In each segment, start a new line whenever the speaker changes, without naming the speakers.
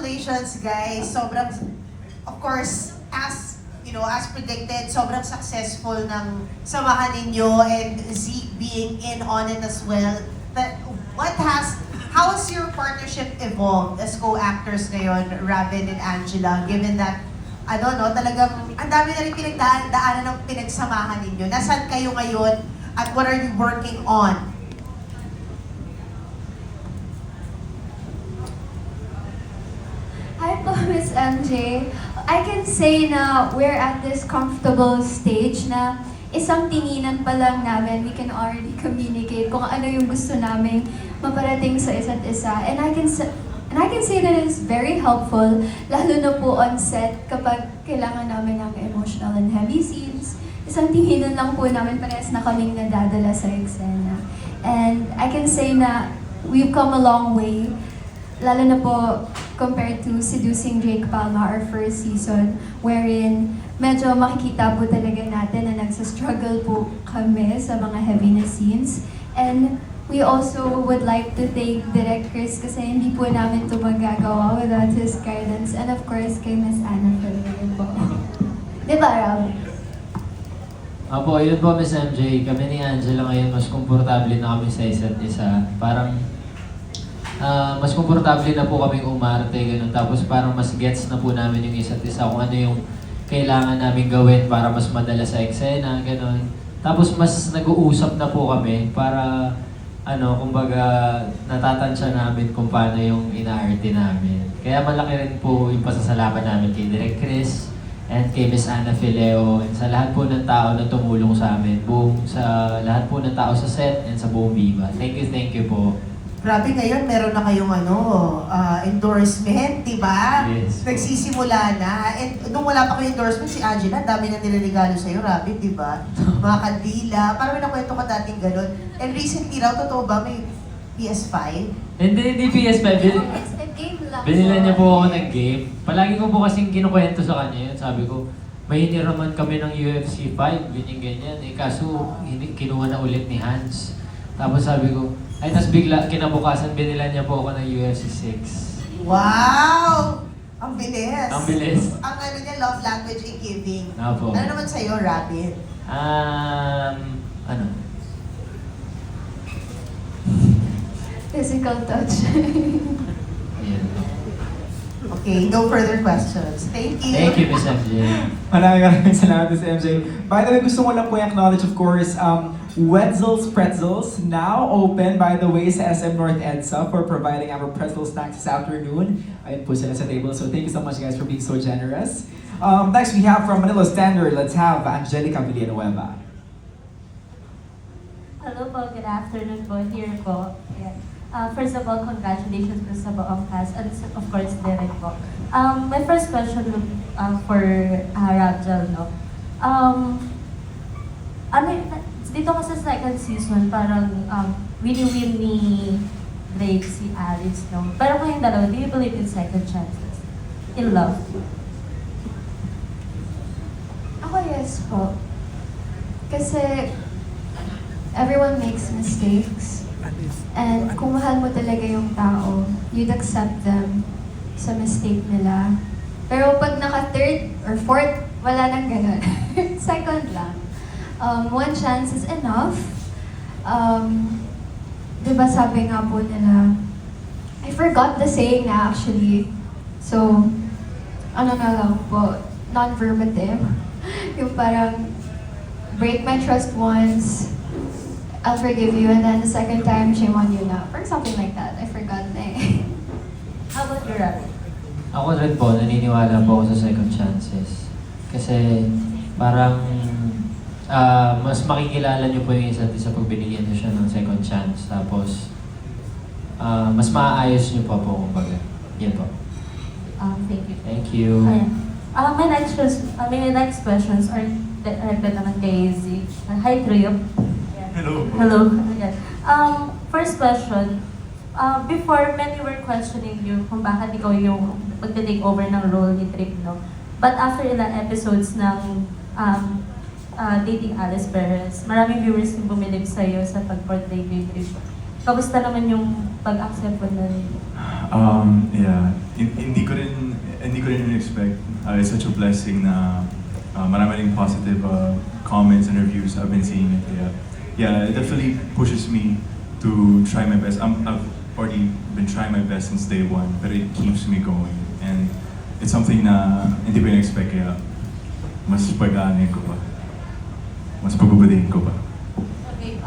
congratulations guys. Sobrang, of course, as as predicted, sobrang successful ng samahan ninyo and Zeke being in on it as well. But how has your partnership evolved as co-actors ngayon, Robin and Angela, given that, I don't know, talagang ang dami na rin pinagdaanan ng pinagsamahan ninyo. Nasaan kayo ngayon at what are you working on?
Hi po, Miss MJ. I can say na we're at this comfortable stage na isang tinginan pa lang namin, we can already communicate kung ano yung gusto namin maparating sa isa't isa. And I can say that it's very helpful, lalo na po on set kapag kailangan namin ng emotional and heavy scenes. Isang tinginan lang po namin, parehas na kaming nadadala sa eksena. And I can say na we've come a long way, lalo na po compared to Seducing Jake Palma, our first season, wherein medyo makikita po talaga natin na nagsa-struggle po kami sa mga heavy na scenes. And we also would like to thank Direk Chris kasi hindi po namin ito magagawa without his guidance. And of course, kay Miss Anna Ferrer po. Di ba, Rob?
Apo, yun po, Miss MJ. Kami ni Angela ngayon, mas komportable na kami sa isa't isa. Parang mas komportable na po kaming umarte, ganun. Tapos parang mas gets na po namin yung isa't isa kung ano yung kailangan namin gawin para mas madala sa eksena, ganun. Tapos mas nag-uusap na po kami para, kumbaga, natatansya namin kung paano yung inaarte namin. Kaya malaki rin po yung pasasalamat namin kay Direk Chris and kay Miss Ana Fileo and sa lahat po ng tao na tumulong sa amin, sa lahat po ng tao sa set and sa buong Viva. Thank you po.
Grabe, ngayon meron na kayong endorsement, di ba?
Yes.
Nagsisimula na. And nung wala pa kayo endorsement, si Angela, dami na nilaregalo sa'yo, Robin, di ba? Mga kandila. Parang may nakwento ka dating gano'n. And recently raw, totoo ba, may PS5?
Hindi PS5.
It's a game lang.
Binila niya po ako ng game. Palagi ko po kasing kinukwento sa kanya yun. Sabi ko, may hiniraman kami ng UFC 5, ganyan-ganyan. Kaso, kinuha na ulit ni Hans. Tapos sabi ko, tapos bigla, kinabukasan, binila niya po ako ng UFC 6.
Wow! Ang bilis.
Ang bilis.
Ang niya, love language and giving.
Apo.
Ano naman sa'yo, Robin?
Physical touch.
Ayan.
Okay, no further questions. Thank you.
Thank you, Miss MJ.
Maraming salamat, Miss MJ. By the way, gusto ko lang po i-acknowledge, of course, Wetzel's Pretzels, now open, by the way, sa SM North EDSA for providing our pretzel snacks this afternoon. Ayun po sila sa table. So thank you so much, guys, for being so generous. Next, we have from Manila Standard, let's have Angelica Villanueva.
Hello po, good afternoon po, here po. Ayan. First of all, congratulations po sa buong cast and of course, Derek po. My first question for Rajal, no? Dito kasi sa second season, parang win-win ni Drake si Alice, no? Pero kayong dalawa, do you believe in second chances? In love?
Ako yes po. Kasi everyone makes mistakes. And kung mahal mo talaga yung tao, you'd accept them sa mistake nila. Pero pag naka-third or fourth, wala nang ganun. Second lang. One chance is enough. Diba sabi nga po nila, I forgot the saying na actually. So, ano na lang po, non-verbatim. Yung parang, break my trust once, I'll forgive you, and then the second time, shame on you na. Or something like that. I forgot na eh.
How about your Robin?
Ako rin po, naniniwala po ako sa second chances. Kasi parang mas makikilala niyo po yung isa't isa pag binigyan niyo siya ng second chance. Tapos, mas maaayos niyo pa po kumbaga. Yan po.
Thank you.
Thank you.
My next questions are directed naman kay Z. Hi, Trio. Hello. Ayan. First question. Before, many were questioning you kung bakit ikaw yung magte-take over ng role ni Trip, no? But after ilang episodes ng Dating Alice Perez, maraming viewers yung bumilib sa'yo sa pag-portray ni Trip. kamusta naman yung pag-accept mo na rin?
Yeah, hindi ko rin expect. It's such a blessing na marami ring positive comments and reviews. I've been seeing it. Yeah, it definitely pushes me to try my best. I've already been trying my best since day one, but it keeps me going. And it's something na hindi ko in-expect, kaya mas pag-aanin ko pa. Mas pagbabadiin ko pa.
Okay,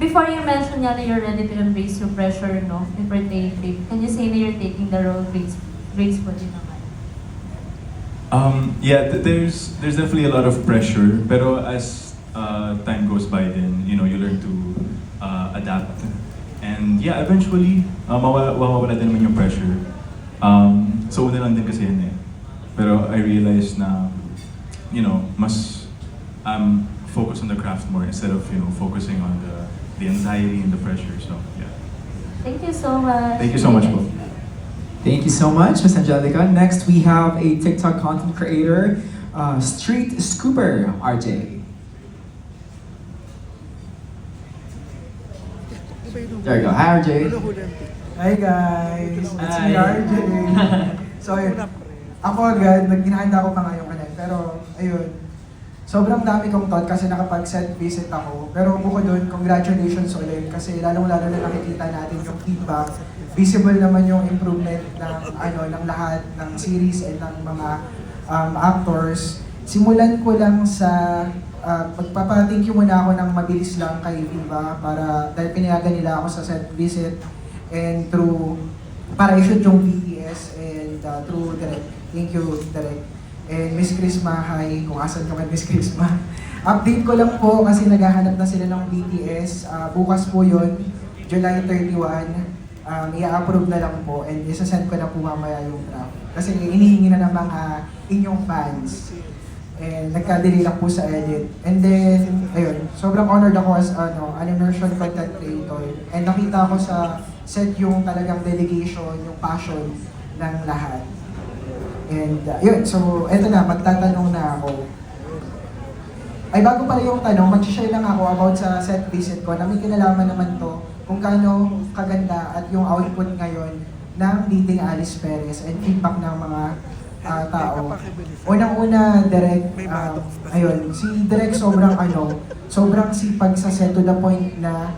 before you mention nga na you're ready to embrace your pressure, no, in birthday trip, can you say na you're taking the role gracefully naman?
Yeah, there's definitely a lot of pressure, pero as time goes by, then you learn to adapt, and yeah, eventually mawawala din naman yung pressure. So una lang din kasi yun eh. Pero I realized na mas focus on the craft more instead of focusing on the anxiety and the pressure. So yeah.
Thank you so much.
Thank you so much, po.
Thank you so much, Miss Angelica. Next, we have a TikTok content creator, Street Scooper, RJ. There you go. Hi, RJ.
Hi guys! It's
Hi.
me, RJ. So ayun, ako agad, naghinahanda ko pa ngayon kanina. Pero ayun, sobrang dami kong thought kasi nakapag-set visit ako. Pero bukod doon, congratulations ulit kasi lalong-lalo na nakikita natin yung feedback. Visible naman yung improvement ng lahat ng series and ng mga actors. Simulan ko lang sa magpapa-thank you muna ako ng mabilis lang kay Viva dahil pinayagan nila ako sa set visit and para i-shoot yung BTS and through Direk. Thank you, Direk. And Miss Chrisma, hi, kung asan ka man Miss Chrisma. Update ko lang po kasi naghahanap na sila ng BTS. Bukas po yun, July 31. I-approve na lang po and isa-send ko na po mamaya yung draft. Kasi inihingi na ng mga inyong fans. And nagka-delay lang po sa edit. And then, ayun, sobrang honored ako as an immersion content creator. And nakita ko sa set yung talagang dedication, yung passion ng lahat. And yun, so eto na, magtatanong na ako. Ay bago pala yung tanong, mag-share lang ako about sa set visit ko na may kinalaman naman to kung gaano kaganda at yung output ngayon ng Dating Alice Perez and feedback ng mga tao. Unang-una, Direk, ayun, si Direk sobrang sipag sa set to the point na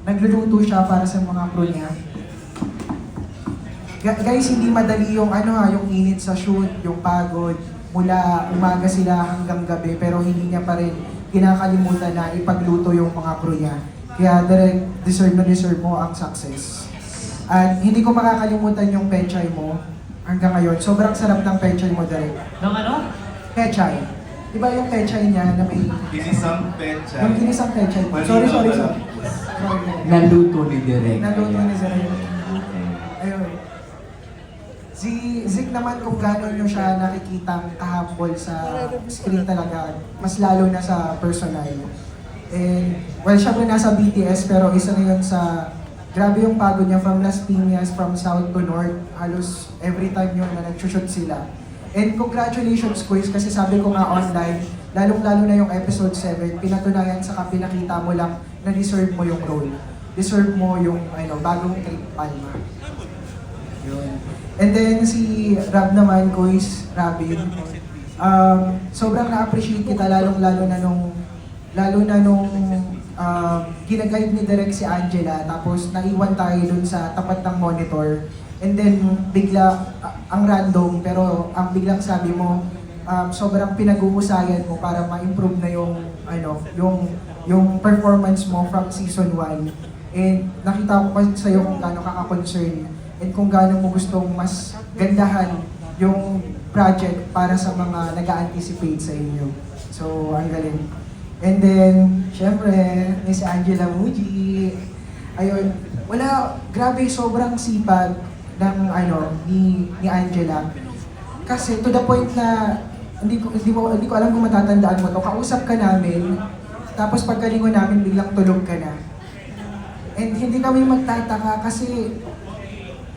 nagluluto siya para sa mga crew niya. Guys, hindi madali yung yung init sa shoot, yung pagod, mula umaga sila hanggang gabi, pero hindi niya pa rin kinakalimutan na ipagluto yung mga crew niya. Kaya Direk, deserve mo ang success. At hindi ko makakalimutan yung pechay mo hanggang ngayon. Sobrang sarap ng pechay mo, Direk.
Nung ano?
Pechay. Diba yung pechay niya na may...
Ginisang pechay.
Yung ginisang pechay mo. Sorry.
Naluto ni Direk.
Naluto ni Direk. Ayun. Si Zik naman kung gano'n nyo siya nakikitang kahambol sa screen talaga, mas lalo na sa personal. And, well, syempre nasa BTS, pero isa na yun sa, grabe yung pagod niya from Las Piñas, from South to North, halos every time yun na nag-shoot sila. And congratulations, Quiz, kasi sabi ko nga online, lalong-lalo na yung episode 7, pinatunayan sa pinakita mo lang na deserve mo yung role. Deserve mo yung bagong Trip Palma. Yun. And then si Rab naman, Quiz, Rabin, sobrang na-appreciate kita lalong-lalo na nung ginaguide ni Direk si Angela, tapos naiwan tayo dun sa tapat ng monitor. And then bigla, ang random, pero ang biglang sabi mo, sobrang pinag-uusayan mo para ma-improve na yung performance mo from season 1. And nakita ko pa sa'yo kung gaano ka-concern and kung gaano mo gustong mas gandahan yung project para sa mga nag-a-anticipate sa inyo. So, ang galing. And then, syempre, Miss Angela Muji. Ayun, grabe, sobrang sipag ng ni Angela. Kasi to the point na hindi ko alam kung matatandaan mo to. Kausap ka namin, tapos pagkalingon namin biglang tulog ka na. And hindi kami magtataka kasi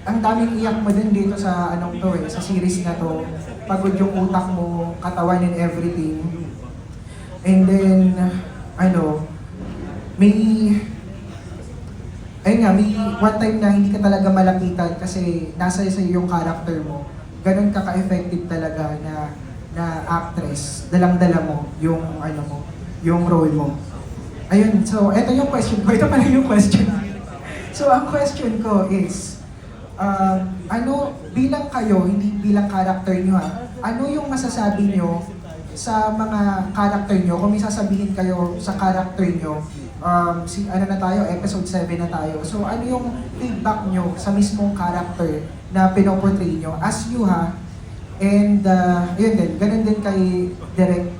ang daming iyak mo din dito sa sa series na to. Pagod yung utak mo, katawan and everything. And then, ayun nga, may one time na hindi ka talaga malapitan kasi nasa sa yung character mo. Ganun ka ka-effective talaga na actress. Dalang-dala mo yung yung role mo. Ayun, so eto yung question ko. Ito pala yung question. So ang question ko is, bilang kayo, hindi bilang character nyo ano yung masasabi nyo sa mga character nyo? Kung may sasabihin kayo sa character nyo, episode 7 na tayo. So ano yung feedback nyo sa mismong character na pinoportray nyo as you And yun din, ganun din kay Direk,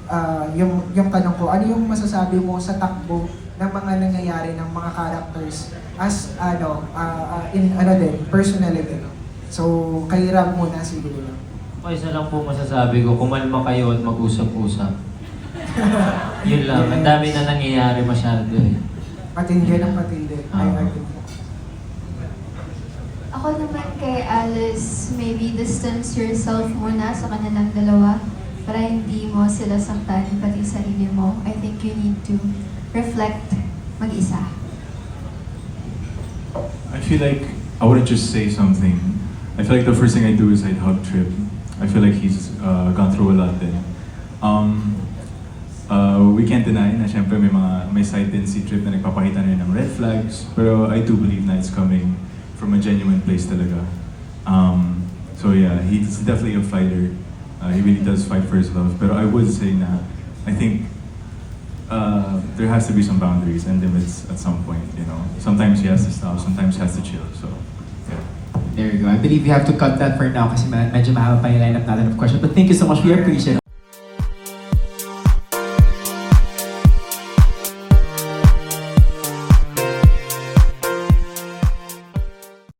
yung tanong ko, ano yung masasabi mo sa takbo ng mga nangyayari ng mga characters as personality. So, kay Rab muna siguro.
Isa lang po masasabi ko, kumalma kayo at mag-usap-usap. Yun lang, ang dami na nangyayari masyado eh.
Patindi ng patindi. I agree.
Ako naman kay Alice, maybe distance yourself muna sa kanilang dalawa para hindi mo sila saktan, pati sarili mo. I think you need to reflect mag-isa.
I feel like I wouldn't just say something. I feel like the first thing I do is I'd hug Trip. I feel like he's gone through a lot then. We can't deny na syempre may side din si Trip na nagpapakita na ng red flags, pero I do believe na it's coming from a genuine place talaga. So yeah, he's definitely a fighter. He really does fight for his love. Pero I would say na, I think there has to be some boundaries and limits at some point, you know. Sometimes he has to stop, sometimes he has to chill, so yeah.
There you go. I believe we have to cut that for now kasi medyo mahaba pa yung lineup natin of questions. But thank you so much. We appreciate it.